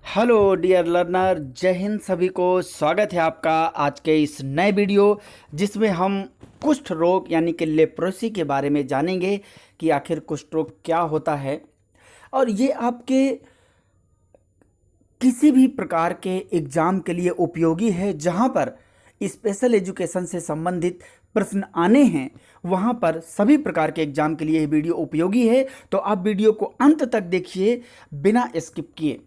Hello dear learner, जय हिंद। सभी को स्वागत है आपका आज के इस नए वीडियो जिसमें हम कुष्ठ रोग यानी कि लेप्रोसी के बारे में जानेंगे कि आखिर कुष्ठ रोग क्या होता है और ये आपके किसी भी प्रकार के एग्ज़ाम के लिए उपयोगी है। जहाँ पर स्पेशल एजुकेशन से संबंधित प्रश्न आने हैं वहाँ पर सभी प्रकार के एग्ज़ाम के लिए ये वीडियो उपयोगी है। तो आप वीडियो को अंत तक देखिए बिना स्किप किए।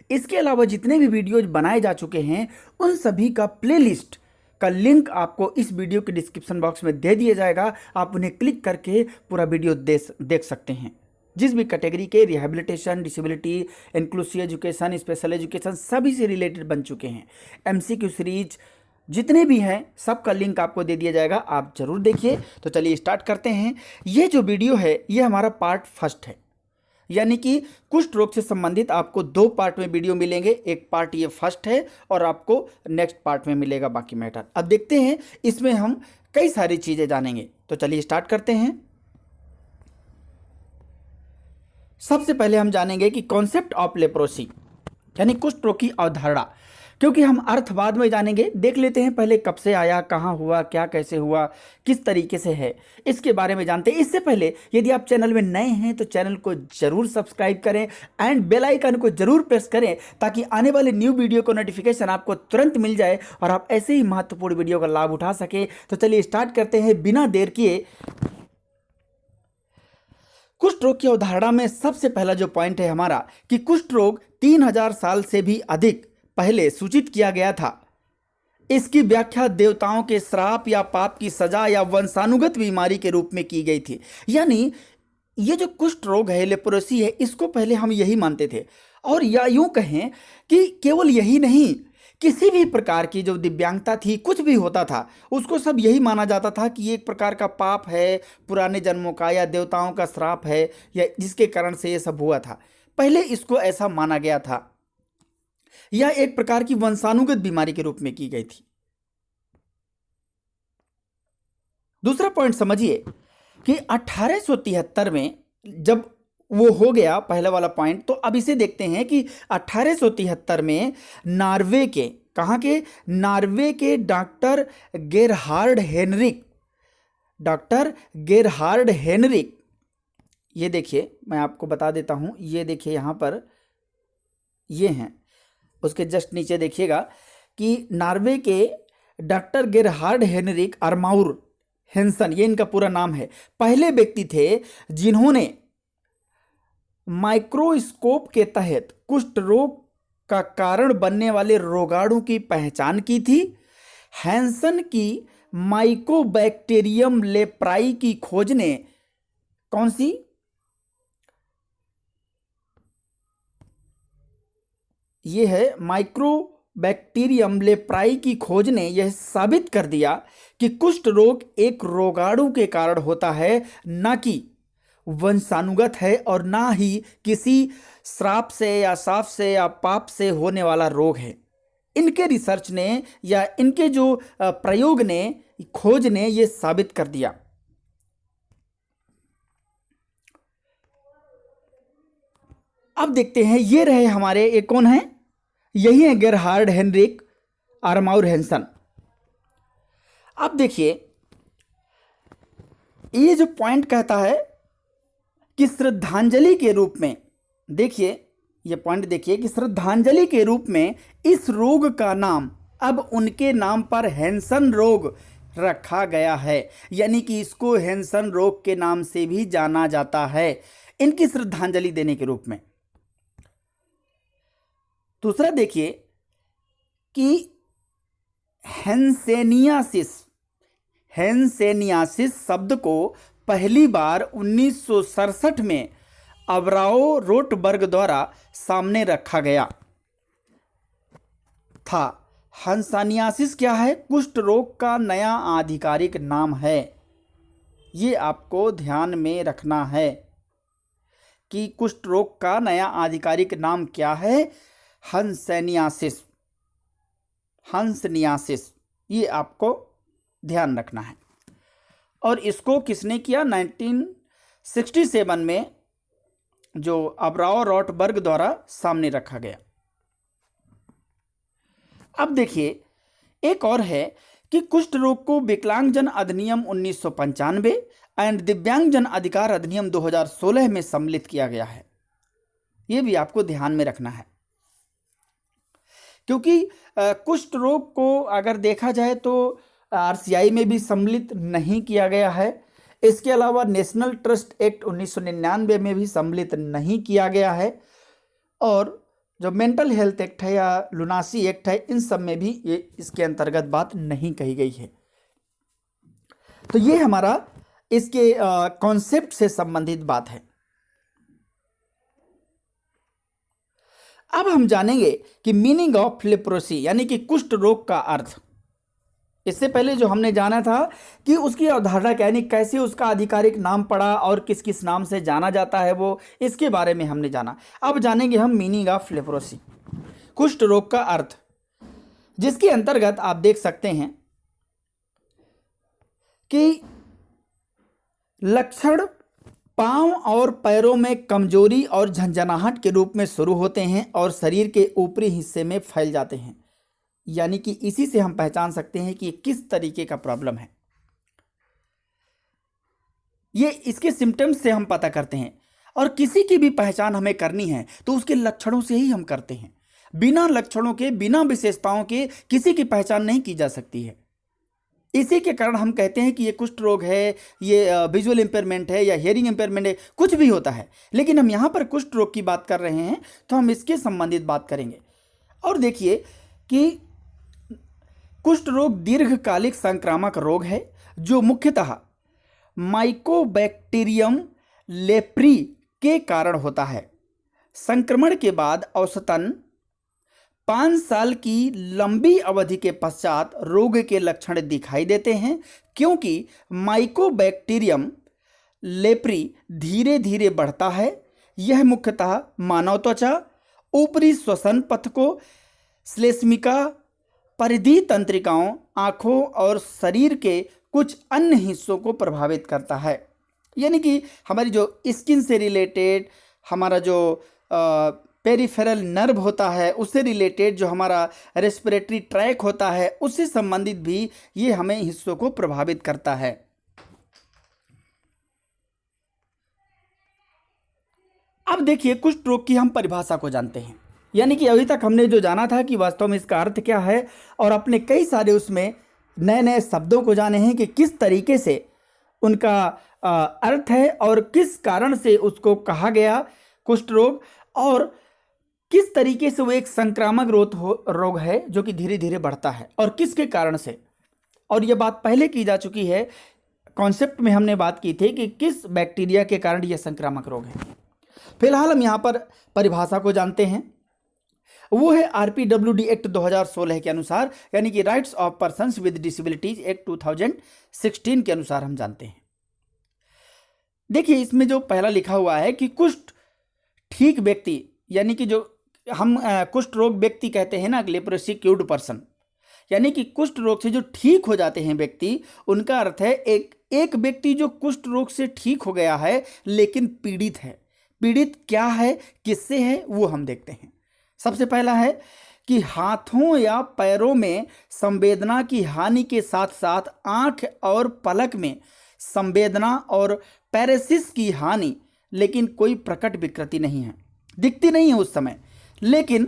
इसके अलावा जितने भी वीडियोज बनाए जा चुके हैं उन सभी का प्लेलिस्ट का लिंक आपको इस वीडियो के डिस्क्रिप्शन बॉक्स में दे दिया जाएगा। आप उन्हें क्लिक करके पूरा वीडियो देख सकते हैं। जिस भी कैटेगरी के rehabilitation, disability, inclusive education, special education सभी से रिलेटेड बन चुके हैं। एमसीक्यू सीरीज जितने भी हैं सबका लिंक आपको दे दिया जाएगा, आप जरूर देखिए। तो चलिए स्टार्ट करते हैं। ये जो वीडियो है ये हमारा पार्ट फर्स्ट है, यानी कि कुष्ठ रोग से संबंधित आपको दो पार्ट में वीडियो मिलेंगे। एक पार्ट ये फर्स्ट है और आपको नेक्स्ट पार्ट में मिलेगा बाकी मैटर। अब देखते हैं इसमें हम कई सारी चीज़ें जानेंगे। तो चलिए स्टार्ट करते हैं। सबसे पहले हम जानेंगे कि कॉन्सेप्ट ऑफ लेप्रोसी यानी कुष्ठ रोग की अवधारणा, क्योंकि हम अर्थ बाद में जानेंगे। देख लेते हैं पहले कब से आया, कहाँ हुआ, क्या कैसे हुआ, किस तरीके से है, इसके बारे में जानते हैं। इससे पहले यदि आप चैनल में नए हैं तो चैनल को जरूर सब्सक्राइब करें एंड बेल आइकन को जरूर प्रेस करें ताकि आने वाले न्यू वीडियो को नोटिफिकेशन आपको तुरंत मिल जाए और आप ऐसे ही महत्वपूर्ण वीडियो का लाभ उठा सके। तो चलिए स्टार्ट करते हैं बिना देर किए। कुष्ठ रोग की अवधारणा में सबसे पहला जो पॉइंट है हमारा कि कुष्ठ रोग 3000 साल से भी अधिक पहले सूचित किया गया था। इसकी व्याख्या देवताओं के श्राप या पाप की सजा या वंशानुगत बीमारी के रूप में की गई थी। यानी ये जो कुष्ठ रोग है, लेप्रोसी है, इसको पहले हम यही मानते थे। और या यूं कहें कि केवल यही नहीं, किसी भी प्रकार की जो दिव्यांगता थी, कुछ भी होता था, उसको सब यही माना जाता था कि ये एक प्रकार का पाप है, पुराने जन्मों का या देवताओं का श्राप है, या जिसके कारण से ये सब हुआ था। पहले इसको ऐसा माना गया था, यह एक प्रकार की वंशानुगत बीमारी के रूप में की गई थी। दूसरा पॉइंट समझिए कि 1873 में जब वो हो गया पहला वाला पॉइंट, तो अब इसे देखते हैं कि 1873 में नॉर्वे के, कहाँ के, नॉर्वे के डॉक्टर गेरहार्ड हेनरिक, ये देखिए मैं आपको बता देता हूँ, ये देखिए यहाँ पर ये हैं, उसके जस्ट नीचे देखिएगा कि नॉर्वे के डॉक्टर गेरहार्ड हेनरिक अरमाउर हेंसन, ये इनका पूरा नाम है, पहले व्यक्ति थे जिन्होंने माइक्रोस्कोप के तहत कुष्ठ रोग का कारण बनने वाले रोगाणु की पहचान की थी। हैंसन की माइकोबैक्टीरियम लेप्राई की खोज ने, कौन सी, ये है माइक्रोबैक्टीरियम लेप्राई की खोज ने यह साबित कर दिया कि कुष्ठ रोग एक रोगाणु के कारण होता है, न कि वंशानुगत है और ना ही किसी श्राप से या साफ से या पाप से होने वाला रोग है। इनके रिसर्च ने या इनके जो प्रयोग ने, खोज ने ये साबित कर दिया। अब देखते हैं, ये रहे हमारे, ये कौन है, यही है गेरहार्ड हेनरिक अरमाउर हेंसन। अब देखिए ये जो पॉइंट कहता है कि श्रद्धांजलि के रूप में, देखिए ये पॉइंट देखिए कि श्रद्धांजलि के रूप में इस रोग का नाम अब उनके नाम पर हैंसन रोग रखा गया है। यानी कि इसको हैंसन रोग के नाम से भी जाना जाता है, इनकी श्रद्धांजलि देने के रूप में। दूसरा देखिए कि हैंसेनियासिस शब्द को पहली बार 1967 में अब्राओ रोटबर्ग द्वारा सामने रखा गया था। हैंसेनियासिस क्या है? कुष्ठ रोग का नया आधिकारिक नाम है। ये आपको ध्यान में रखना है कि कुष्ठ रोग का नया आधिकारिक नाम क्या है, हंसनियासिस, ये आपको ध्यान रखना है। और इसको किसने किया? 1967 में जो अब्राओ रोटबर्ग द्वारा सामने रखा गया। अब देखिए, एक और है कि कुष्ठ रोग को विकलांगजन अधिनियम 1995 एंड दिव्यांगजन अधिकार अधिनियम 2016 में सम्मिलित किया गया है। यह भी आपको ध्यान में रखना है, क्योंकि कुष्ठ रोग को अगर देखा जाए तो आरसीआई में भी सम्मिलित नहीं किया गया है। इसके अलावा नेशनल ट्रस्ट एक्ट 1999 में भी सम्मिलित नहीं किया गया है, और जो मेंटल हेल्थ एक्ट है या लुनासी एक्ट है, इन सब में भी ये इसके अंतर्गत बात नहीं कही गई है। तो ये हमारा इसके कॉन्सेप्ट से संबंधित बात है। अब हम जानेंगे कि मीनिंग ऑफ लेप्रोसी यानी कि कुष्ठ रोग का अर्थ। इससे पहले जो हमने जाना था कि उसकी अवधारणा क्या, यानी कैसे उसका आधिकारिक नाम पड़ा और किस किस नाम से जाना जाता है, वो इसके बारे में हमने जाना। अब जानेंगे हम मीनिंग ऑफ लेप्रोसी, कुष्ठ रोग का अर्थ, जिसके अंतर्गत आप देख सकते हैं कि लक्षण पांव और पैरों में कमजोरी और झंझनाहट के रूप में शुरू होते हैं और शरीर के ऊपरी हिस्से में फैल जाते हैं। यानी कि इसी से हम पहचान सकते हैं कि ये किस तरीके का प्रॉब्लम है। ये इसके सिम्टम्स से हम पता करते हैं, और किसी की भी पहचान हमें करनी है तो उसके लक्षणों से ही हम करते हैं। बिना लक्षणों के, बिना विशेषताओं के किसी की पहचान नहीं की जा सकती है। इसी के कारण हम कहते हैं कि ये कुष्ठ रोग है, ये विजुअल इंपेयरमेंट है या हियरिंग इंपेयरमेंट है, कुछ भी होता है। लेकिन हम यहाँ पर कुष्ठ रोग की बात कर रहे हैं तो हम इसके संबंधित बात करेंगे। और देखिए कि कुष्ठ रोग दीर्घकालिक संक्रामक रोग है जो मुख्यतः माइकोबैक्टीरियम लेप्री के कारण होता है। संक्रमण के बाद औसतन 5 साल की लंबी अवधि के पश्चात रोग के लक्षण दिखाई देते हैं, क्योंकि माइकोबैक्टीरियम लेप्री धीरे धीरे बढ़ता है। यह मुख्यतः मानव त्वचा, ऊपरी श्वसन पथ को, श्लेष्मिका, परिधि तंत्रिकाओं, आँखों और शरीर के कुछ अन्य हिस्सों को प्रभावित करता है। यानी कि हमारी जो स्किन से रिलेटेड, हमारा जो पेरिफेरल नर्व होता है, उससे रिलेटेड जो हमारा रेस्पिरेटरी ट्रैक होता है, उससे संबंधित भी ये हमें हिस्सों को प्रभावित करता है। अब देखिए, कुष्ठ रोग की हम परिभाषा को जानते हैं। यानी कि अभी तक हमने जो जाना था कि वास्तव में इसका अर्थ क्या है, और अपने कई सारे उसमें नए नए शब्दों को जाने हैं कि किस तरीके से उनका अर्थ है और किस कारण से उसको कहा गया कुष्ठ रोग, और किस तरीके से वो एक संक्रामक रोग है जो कि धीरे धीरे बढ़ता है और किसके कारण से। और ये बात पहले की जा चुकी है, कॉन्सेप्ट में हमने बात की थी कि किस बैक्टीरिया के कारण यह संक्रामक रोग है। फिलहाल हम यहाँ पर परिभाषा को जानते हैं, वो है आरपीडब्ल्यूडी एक्ट 2016 के अनुसार, यानी कि rights of persons with disabilities act 2016 के अनुसार हम जानते हैं। देखिए, इसमें जो पहला लिखा हुआ है कि कुष्ठ ठीक व्यक्ति, यानी कि जो हम कुष्ठ रोग व्यक्ति कहते हैं ना, लेप्रोसी क्यूर्ड पर्सन, यानी कि कुष्ठ रोग से जो ठीक हो जाते हैं व्यक्ति, उनका अर्थ है एक व्यक्ति जो कुष्ठ रोग से ठीक हो गया है लेकिन पीड़ित है। पीड़ित क्या है, किससे है, वो हम देखते हैं। सबसे पहला है कि हाथों या पैरों में संवेदना की हानि के साथ साथ आंख और पलक में संवेदना और पैरेसिस की हानि, लेकिन कोई प्रकट विकृति नहीं है, दिखती नहीं है उस समय, लेकिन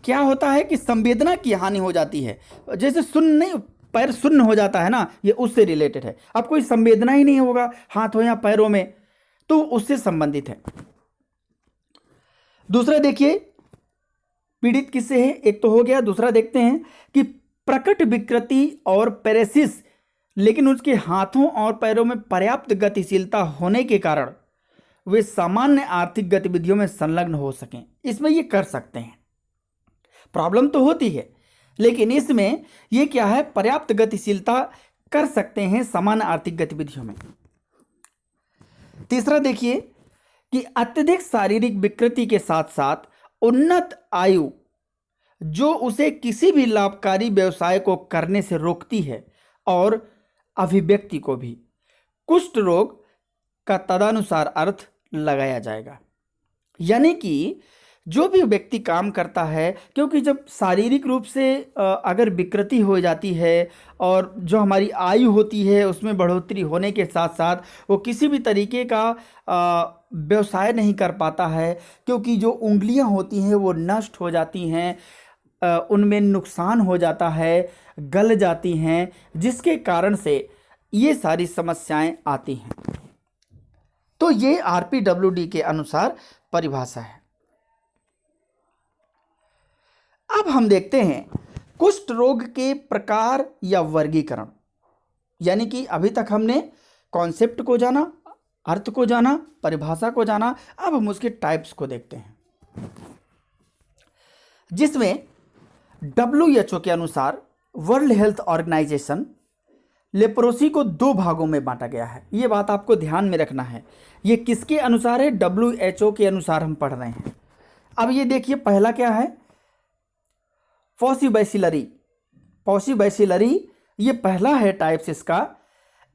क्या होता है कि संवेदना की हानि हो जाती है। जैसे सुन्न नहीं, पैर सुन्न हो जाता है ना, ये उससे रिलेटेड है। अब कोई संवेदना ही नहीं होगा हाथों या पैरों में, तो उससे संबंधित है। दूसरा देखिए, पीड़ित किससे है, एक तो हो गया। दूसरा देखते हैं कि प्रकट विकृति और पैरेसिस, लेकिन उसके हाथों और पैरों में पर्याप्त गतिशीलता होने के कारण वे सामान्य आर्थिक गतिविधियों में संलग्न हो सकें। इसमें ये कर सकते हैं। प्रॉब्लम तो होती है, लेकिन इसमें ये क्या है, पर्याप्त गतिशीलता कर सकते हैं सामान्य आर्थिक गतिविधियों में। तीसरा देखिए कि अत्यधिक शारीरिक विकृति के साथ साथ उन्नत आयु जो उसे किसी भी लाभकारी व्यवसाय को करने से रोकती है, और अभिव्यक्ति को भी कुष्ठ रोग का तदनुसार अर्थ लगाया जाएगा। यानी कि जो भी व्यक्ति काम करता है, क्योंकि जब शारीरिक रूप से अगर विकृति हो जाती है और जो हमारी आयु होती है उसमें बढ़ोतरी होने के साथ साथ वो किसी भी तरीके का व्यवसाय नहीं कर पाता है, क्योंकि जो उंगलियां होती हैं वो नष्ट हो जाती हैं, उनमें नुकसान हो जाता है, गल जाती हैं, जिसके कारण से ये सारी समस्याएं आती हैं। तो ये आरपीडब्ल्यूडी के अनुसार परिभाषा है। अब हम देखते हैं कुष्ठ रोग के प्रकार या वर्गीकरण। यानी कि अभी तक हमने कॉन्सेप्ट को जाना, अर्थ को जाना, परिभाषा को जाना, अब हम उसके टाइप्स को देखते हैं, जिसमें WHO के अनुसार, वर्ल्ड हेल्थ ऑर्गेनाइजेशन, लेप्रोसी को 2 भागों में बांटा गया है। ये बात आपको ध्यान में रखना है। ये किसके अनुसार है? WHO के अनुसार हम पढ़ रहे हैं। अब ये देखिए, पहला क्या है? फॉसीबैसिलरी। फॉसीबैसिलरी ये पहला है टाइप्स इसका।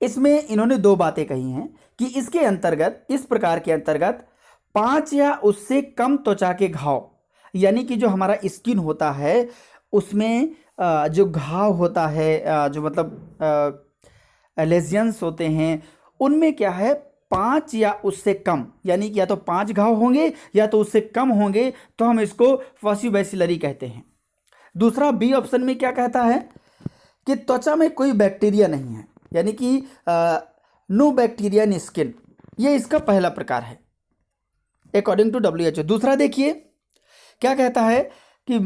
इसमें इन्होंने 2 बातें कही हैं कि इसके अंतर्गत, इस प्रकार के अंतर्गत 5 या उससे कम त्वचा के घाव, यानी कि जो हमारा स्किन होता है उसमें जो घाव होता है, जो मतलब लेजियंस होते हैं, उनमें क्या है 5 या उससे कम, यानी कि या तो 5 घाव होंगे या तो उससे कम होंगे, तो हम इसको फॉसीबैसिलरी कहते हैं। दूसरा बी ऑप्शन में क्या कहता है कि त्वचा में कोई बैक्टीरिया नहीं है, यानी कि नो बैक्टीरिया इन स्किन। ये इसका पहला प्रकार है अकॉर्डिंग टू WHO। दूसरा देखिए क्या कहता है कि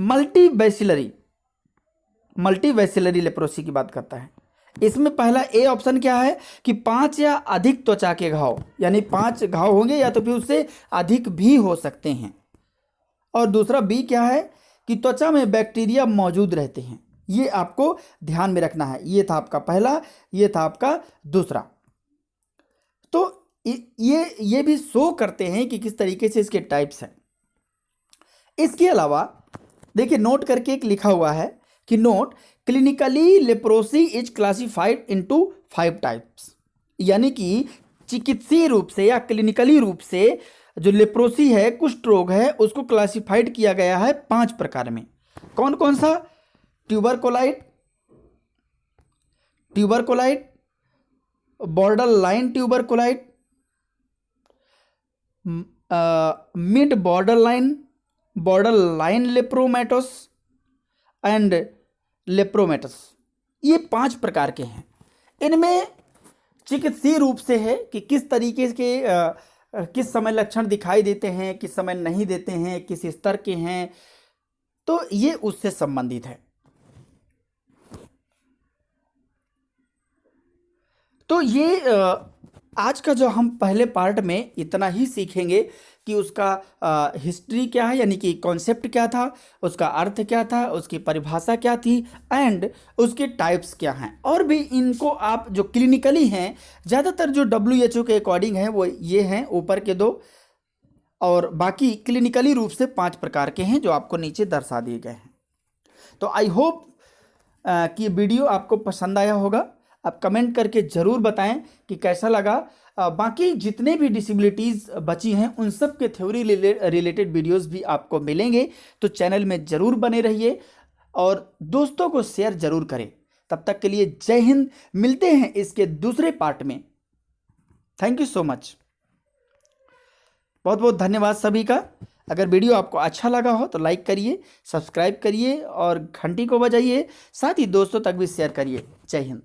मल्टीबैसिलरी लेप्रोसी की बात करता है। इसमें पहला ए ऑप्शन क्या है कि 5 या अधिक त्वचा के घाव, यानी 5 घाव होंगे या तो फिर उससे अधिक भी हो सकते हैं। और दूसरा बी क्या है कि त्वचा में बैक्टीरिया मौजूद रहते हैं। ये आपको ध्यान में रखना है। ये था आपका पहला, ये था आपका दूसरा। तो ये भी शो करते हैं कि किस तरीके से इसके टाइप्स हैं। इसके अलावा देखिए, नोट करके एक लिखा हुआ है कि note clinically leprosy is classified into 5 types, यानी कि चिकित्सीय रूप से या क्लिनिकली रूप से जो लेप्रोसी है, कुष्ठ रोग है, उसको क्लासिफाइड किया गया है 5 प्रकार में। कौन कौन सा? Tuberculoid, borderline tuberculoid, mid borderline lepromatous and lepromatous. ये 5 प्रकार के हैं। इनमें चिकित्सीय रूप से है कि किस तरीके के किस समय लक्षण दिखाई देते हैं, किस समय नहीं देते हैं, किस स्तर के हैं, तो ये उससे संबंधित है। तो ये आज का जो हम पहले पार्ट में इतना ही सीखेंगे कि उसका हिस्ट्री क्या है, यानी कि कॉन्सेप्ट क्या था, उसका अर्थ क्या था, उसकी परिभाषा क्या थी, एंड उसके टाइप्स क्या हैं। और भी इनको आप जो क्लिनिकली हैं, ज़्यादातर जो WHO के अकॉर्डिंग हैं वो ये हैं ऊपर के 2, और बाकी क्लिनिकली रूप से 5 प्रकार के हैं जो आपको नीचे दर्शा दिए गए हैं। तो आई होप कि ये वीडियो आपको पसंद आया होगा। आप कमेंट करके ज़रूर बताएं कि कैसा लगा। बाकी जितने भी डिसेबिलिटीज़ बची हैं उन सब के थ्योरी रिलेटेड वीडियोस भी आपको मिलेंगे, तो चैनल में ज़रूर बने रहिए और दोस्तों को शेयर ज़रूर करें। तब तक के लिए जय हिंद। मिलते हैं इसके दूसरे पार्ट में। Thank you so much. बहुत बहुत धन्यवाद सभी का। अगर वीडियो आपको अच्छा लगा हो तो लाइक करिए, सब्सक्राइब करिए और घंटी को बजाइए, साथ ही दोस्तों तक भी शेयर करिए। जय हिंद।